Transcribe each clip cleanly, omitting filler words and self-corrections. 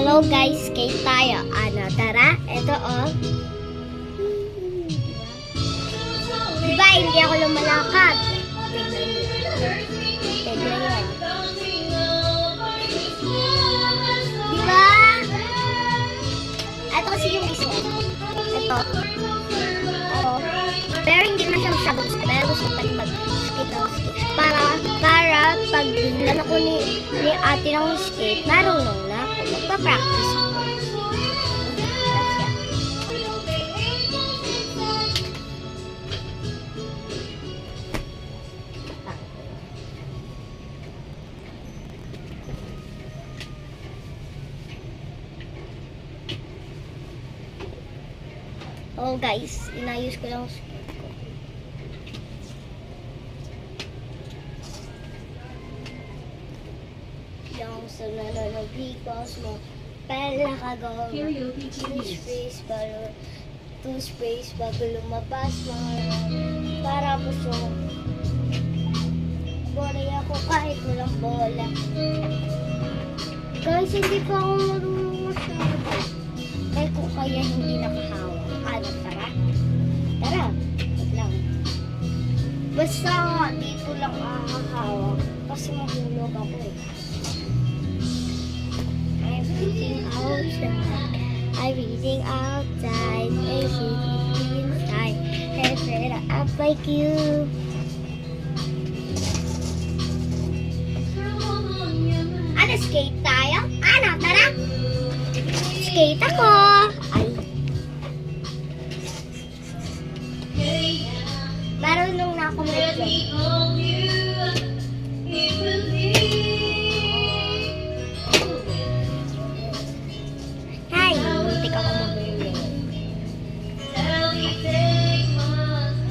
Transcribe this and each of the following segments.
Hello guys, skate tayo. Ano, tara? Ito oh. Diba, hindi ako lumalakad. Tignan nyo. Tignan nyo. Diba? Ito kasi yung isa. Ito. Ito. Pero hindi na siya masyadong skate. Pero gusto ko pa rin mag-skate ako skate. Para pag biglan ako ni ate ng skate, marunong na ako. Magpa-practice ako. Oh guys, inayos ko lang skate ko. Yung sa nananabikos mo, pala ka gawin. Two space bago lumabas mga para puso. Bola ako kahit walang bola. Guys, hindi pa ako marunong masyado. Kaya ko kaya hindi nakahawak. Ano, tara? Tara, wait lang. Basta dito lang ahahawak kasi mahulog ako eh. Everything outside, everything inside. Everything up like you. Ano, skate tayo? Ano, tara? Skate ako! Ay. Marunong na ako mag-skate. Hi! Muntik ako mag-skate.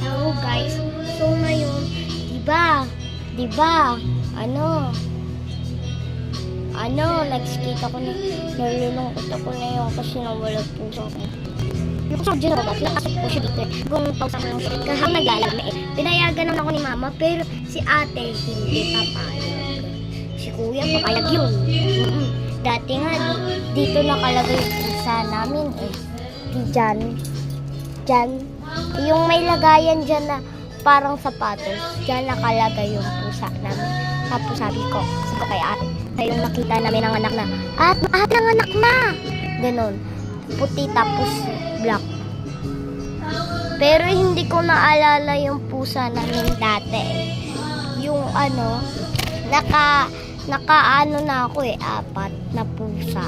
Hello guys. So ngayon, diba? Nag-skate ako na, nalulungkot ako na yun kasi nawalag po sa akin. Yung sa dyan ako, nakasap ko siya dito. Kung pausa ko ng skate, kahang naglalami eh. Pinayagan naman ako ni mama, pero si ate hindi papayag. Si kuya papayag yun. Dati nga, dito nakalagay yung pusa namin eh. Diyan. Yung may lagayan dyan na parang sapatos, dyan nakalagay yung pusa namin. Tapos sabi ko kay ate, yung nakita namin ang anak na, at ang anak na! Ganon. Puti tapos black. Pero hindi ko naalala yung pusa namin dati. Yung naka na ako eh, 4 na pusa.